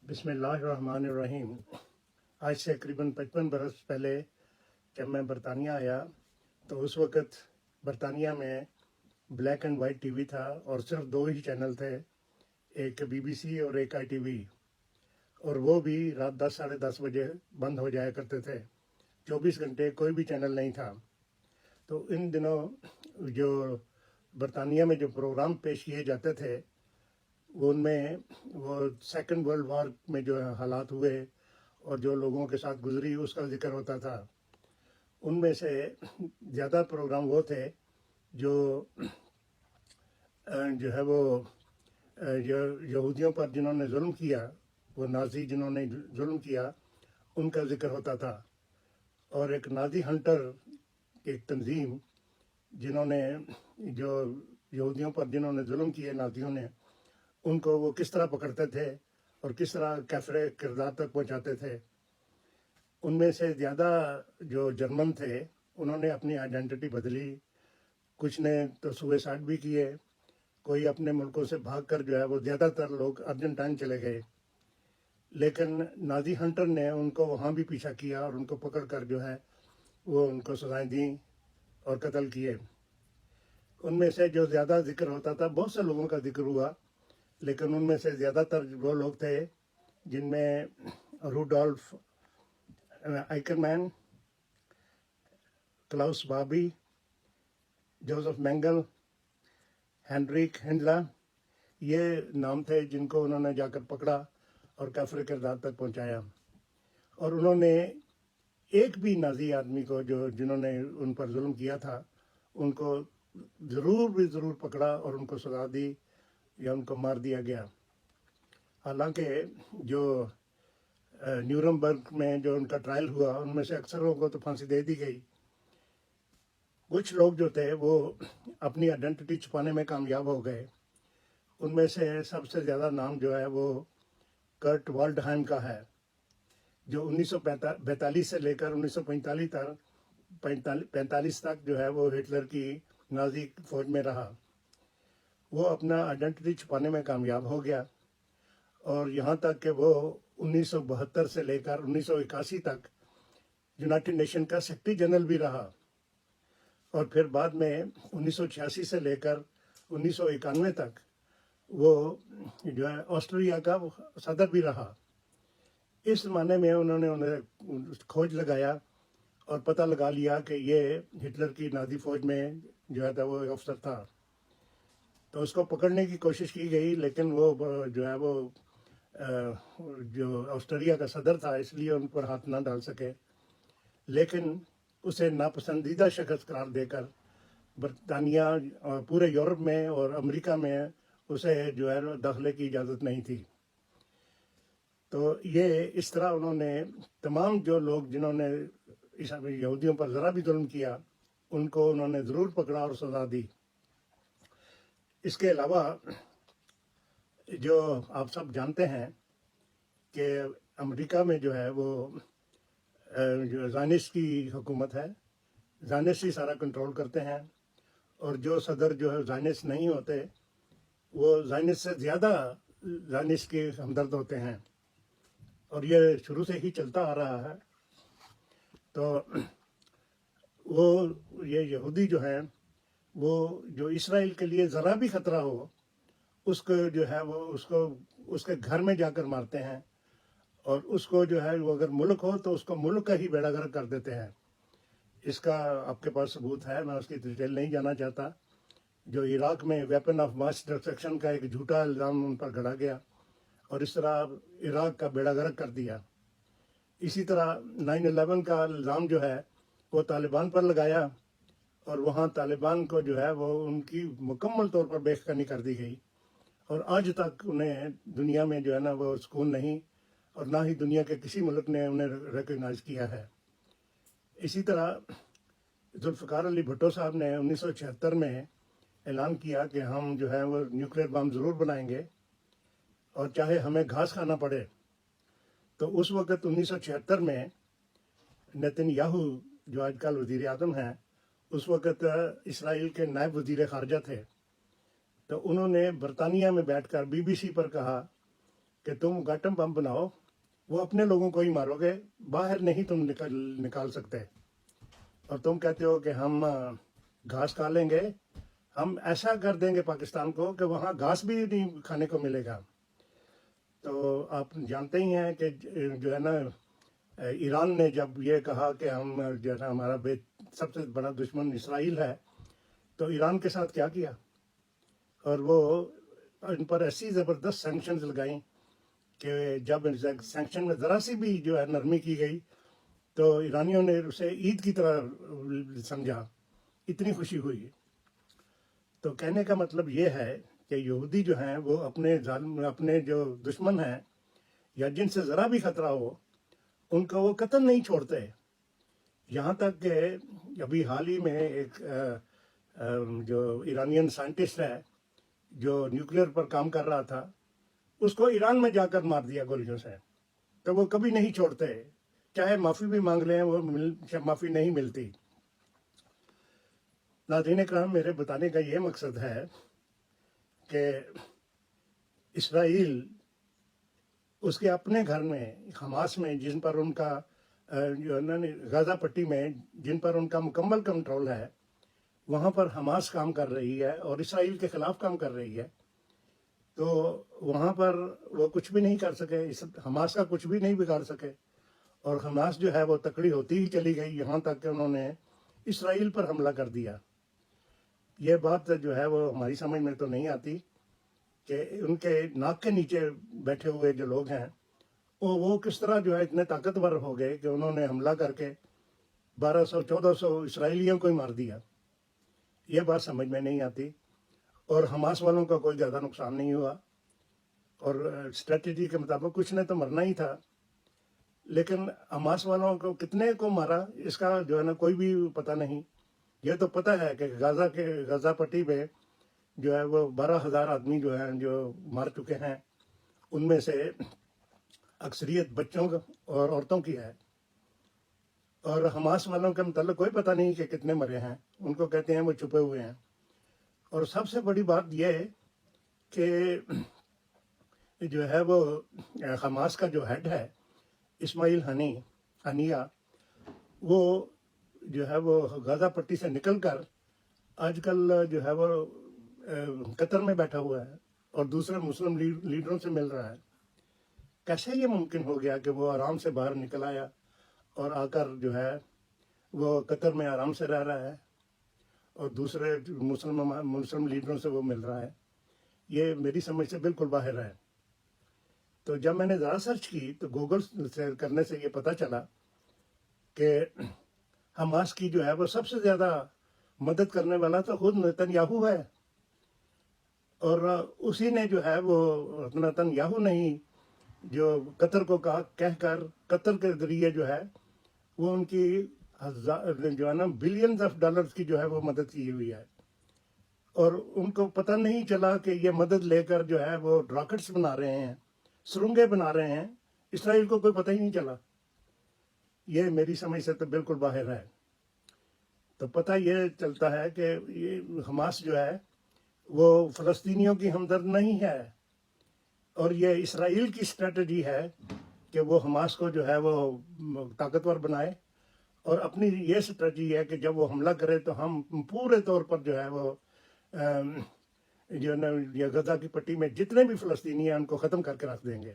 बिस्मिल्लाहिर्रहमानिर्रहीम। आज से करीबन 55 बरस पहले जब मैं बरतानिया आया तो उस वक़्त बरतानिया में ब्लैक एंड वाइट टीवी था और सिर्फ दो ही चैनल थे, एक बीबीसी और एक आईटीवी, और वो भी रात 10 साढ़े 10 बजे बंद हो जाया करते थे। 24 घंटे कोई भी चैनल नहीं था। तो इन दिनों जो बरतानिया में जो प्रोग्राम पेश किए जाते थे उनमें वो सेकंड वर्ल्ड वॉर में जो हालात हुए और जो लोगों के साथ गुजरी उसका जिक्र होता था। उनमें से ज़्यादा प्रोग्राम वो थे जो है वो यहूदियों पर जिन्होंने जुल्म किया, वो नाजी जिन्होंने जुल्म किया, उनका जिक्र होता था। और एक नाजी हंटर एक तंजीम जिन्होंने जो यहूदियों पर जिन्होंने जुल्म किए नाजियों ने, उनको वो किस तरह पकड़ते थे और किस तरह कैफरे किरदार तक पहुंचाते थे। उनमें से ज़्यादा जो जर्मन थे उन्होंने अपनी आइडेंटिटी बदली, कुछ ने तो सुसाइड भी किए, कोई अपने मुल्कों से भागकर जो है वो ज़्यादातर लोग अर्जेंटाइन चले गए। लेकिन नाजी हंटर ने उनको वहाँ भी पीछा किया और उनको पकड़ कर जो है वो उनको सजाएं दी और कत्ल किए। उनमें से जो ज़्यादा जिक्र होता था, बहुत से लोगों का जिक्र हुआ, लेकिन उनमें से ज़्यादातर वो लोग थे जिनमें रूडोल्फ आइकरमैन, क्लाउस बाबी, जोसेफ मेंगल, हेनरिक हिंडला, ये नाम थे जिनको उन्होंने जाकर पकड़ा और काफिर किरदार तक पहुंचाया। और उन्होंने एक भी नाजी आदमी को जिन्होंने उन पर जुल्म किया था उनको ज़रूर पकड़ा और उनको सजा दी या उनको मार दिया गया। हालांकि जो न्यूरमबर्ग में जो उनका ट्रायल हुआ उनमें से अक्सरों को तो फांसी दे दी गई। कुछ लोग जो थे वो अपनी आइडेंटिटी छुपाने में कामयाब हो गए। उनमें से सबसे ज़्यादा नाम जो है वो कर्ट वाल्डहाइम का है, जो 1942 से लेकर 1945 तक जो है वो हिटलर की नाजी फौज में रहा। वो अपना आइडेंटिटी छुपाने में कामयाब हो गया और यहाँ तक कि वो 1972 से लेकर 1981 तक यूनाइटेड नेशन का सेक्रेटरी जनरल भी रहा। और फिर बाद में 1986 से लेकर 1991 तक वो जो है ऑस्ट्रेलिया का सदर भी रहा। इस माने में उन्होंने उन्हें खोज लगाया और पता लगा लिया कि ये हिटलर की नाजी फौज में जो है वो अफसर था। तो उसको पकड़ने की कोशिश की गई, लेकिन वो जो है वो जो ऑस्ट्रेलिया का सदर था इसलिए उन पर हाथ ना डाल सके। लेकिन उसे नापसंदीदा शख्स करार देकर बरतानिया और पूरे यूरोप में और अमेरिका में उसे जो है दाखिले की इजाज़त नहीं थी। तो ये इस तरह उन्होंने तमाम जो लोग जिन्होंने यहूदियों पर ज़रा भी जुल्म किया उनको उन्होंने ज़रूर पकड़ा और सजा दी। इसके अलावा जो आप सब जानते हैं कि अमेरिका में जो है वो जो ज़ायनिस्ट की हुकूमत है, ज़ायनिस्ट ही सारा कंट्रोल करते हैं, और जो सदर जो है ज़ायनिस्ट नहीं होते वो ज़ायनिस्ट से ज़्यादा ज़ायनिस्ट के हमदर्द होते हैं, और ये शुरू से ही चलता आ रहा है। तो वो ये यहूदी जो हैं वो जो इसराइल के लिए ज़रा भी ख़तरा हो उसको जो है वो उसके घर में जाकर मारते हैं, और उसको जो है वो अगर मुल्क हो तो उसको मुल्क का ही बेड़ा गर्क कर देते हैं। इसका आपके पास सबूत है, मैं उसकी डिटेल नहीं जाना चाहता। जो इराक में वेपन ऑफ मास डिस्ट्रक्शन का एक झूठा इल्ज़ाम उन पर गढ़ा गया और इस तरह इराक का बेड़ा गर्क कर दिया। इसी तरह 9/11 का इल्ज़ाम जो है वो तालिबान पर लगाया और वहाँ तालिबान को जो है वो उनकी मुकम्मल तौर पर बेखनी कर दी गई, और आज तक उन्हें दुनिया में जो है ना वो सुकून नहीं, और ना ही दुनिया के किसी मुल्क ने उन्हें रिकग्नाइज किया है। इसी तरह जुल्फ़िकार अली भुट्टो साहब ने 1976 में ऐलान किया कि हम जो है वो न्यूक्लियर बम ज़रूर बनाएंगे और चाहे हमें घास खाना पड़े। तो उस वक़्त 1976 में नेतन्याहू जो आजकल वज़ीर आज़म हैं उस वक़्त इसराइल के नायब वज़ीर ख़ारजा थे। तो उन्होंने बरतानिया में बैठकर बीबीसी पर कहा کہ تم ایٹم بم بناؤ، وہ اپنے لوگوں کو ہی مارو گے، باہر نہیں تم نکال سکتے، اور تم کہتے ہو کہ ہم گھاس کھا لیں گے، ہم ایسا کر دیں گے پاکستان کو کہ وہاں گھاس بھی نہیں کھانے کو ملے گا۔ تو آپ جانتے ہی ہیں کہ جو ہے نا، ایران نے جب یہ کہا کہ ہم جو ہے نا ہمارا سب سے بڑا دشمن اسرائیل ہے، تو ایران کے ساتھ کیا کیا، اور وہ ان پر ایسی زبردست سینکشنز لگائیں کہ جب سینکشن میں ذرا سی بھی جو ہے نرمی کی گئی تو ایرانیوں نے اسے عید کی طرح سمجھا، اتنی خوشی ہوئی۔ تو کہنے کا مطلب یہ ہے کہ یہودی جو ہیں وہ اپنے جو دشمن ہیں یا جن سے ذرا بھی خطرہ ہو ان کو وہ قتل نہیں چھوڑتے، یہاں تک کہ ابھی حال ہی میں ایک جو ایرانین سائنٹسٹ ہے جو نیوکلیر پر کام کر رہا تھا، اس کو ایران میں جا کر مار دیا گولیوں سے۔ تو وہ کبھی نہیں چھوڑتے، چاہے معافی بھی مانگ لیں وہ معافی نہیں ملتی۔ ناظرین کرام، میرے بتانے کا یہ مقصد ہے کہ اسرائیل اس کے اپنے گھر میں، حماس میں، جن پر ان کا جو ہے نا غزہ پٹی میں جن پر ان کا مکمل کنٹرول ہے، وہاں پر حماس کام کر رہی ہے اور اسرائیل کے خلاف کام کر رہی ہے، تو وہاں پر وہ کچھ بھی نہیں کر سکے، حماس کا کچھ بھی نہیں بگاڑ سکے، اور حماس جو ہے وہ تکڑی ہوتی ہی چلی گئی، یہاں تک کہ انہوں نے اسرائیل پر حملہ کر دیا۔ یہ بات جو ہے وہ ہماری سمجھ میں تو نہیں آتی کہ ان کے ناک کے نیچے بیٹھے ہوئے جو لوگ ہیں وہ کس طرح جو ہے اتنے طاقتور ہو گئے کہ انہوں نے حملہ کر کے 1200-1400 اسرائیلیوں کو ہی مار دیا۔ یہ بات سمجھ میں نہیں آتی، اور حماس والوں کا کوئی زیادہ نقصان نہیں ہوا، اور اسٹریٹجی کے مطابق کچھ نے تو مرنا ہی تھا، لیکن حماس والوں کو کتنے کو مارا اس کا جو ہے نا کوئی بھی پتہ نہیں۔ یہ تو پتہ ہے کہ غزہ پٹی میں جو ہے وہ 12,000 آدمی جو ہیں جو مار چکے ہیں، ان میں سے اکثریت بچوں اور عورتوں کی ہے، اور حماس والوں کے متعلق کوئی پتہ نہیں کہ کتنے مرے ہیں، ان کو کہتے ہیں وہ چھپے ہوئے ہیں۔ اور سب سے بڑی بات یہ ہے کہ جو ہے وہ حماس کا جو ہیڈ ہے اسماعیل ہنیہ، وہ جو ہے وہ غزہ پٹی سے نکل کر آج کل جو ہے وہ قطر میں بیٹھا ہوا ہے اور دوسرے مسلم لیڈروں سے مل رہا ہے۔ کیسے یہ ممکن ہو گیا کہ وہ آرام سے باہر نکل آیا اور آ کر جو ہے وہ قطر میں آرام سے رہ رہا ہے اور دوسرے مسلم لیڈروں سے وہ مل رہا ہے؟ یہ میری سمجھ سے بالکل باہر ہے۔ تو جب میں نے ذرا سرچ کی تو گوگل سے کرنے سے یہ پتہ چلا کہ حماس کی جو ہے وہ سب سے زیادہ مدد کرنے والا تو خود نیتن یاہو ہے، اور اسی نے جو ہے وہ نیتن یاہو نے ہی جو قطر کو کہہ کر قطر کے ذریعے جو ہے وہ ان کی جو ہے نا بلینز آف ڈالرز کی جو ہے وہ مدد کی ہوئی ہے، اور ان کو پتہ نہیں چلا کہ یہ مدد لے کر جو ہے وہ راکٹس بنا رہے ہیں، سرنگیں بنا رہے ہیں، اسرائیل کو کوئی پتہ ہی نہیں چلا۔ یہ میری سمجھ سے تو بالکل باہر ہے۔ تو پتہ یہ چلتا ہے کہ یہ حماس جو ہے وہ فلسطینیوں کی ہمدرد نہیں ہے، اور یہ اسرائیل کی اسٹریٹجی ہے کہ وہ حماس کو جو ہے وہ طاقتور بنائے، اور اپنی یہ اسٹریٹجی ہے کہ جب وہ حملہ کرے تو ہم پورے طور پر جو ہے وہ جو ہے نا یہ غزہ کی پٹی میں جتنے بھی فلسطینی ہیں ان کو ختم کر کے رکھ دیں گے۔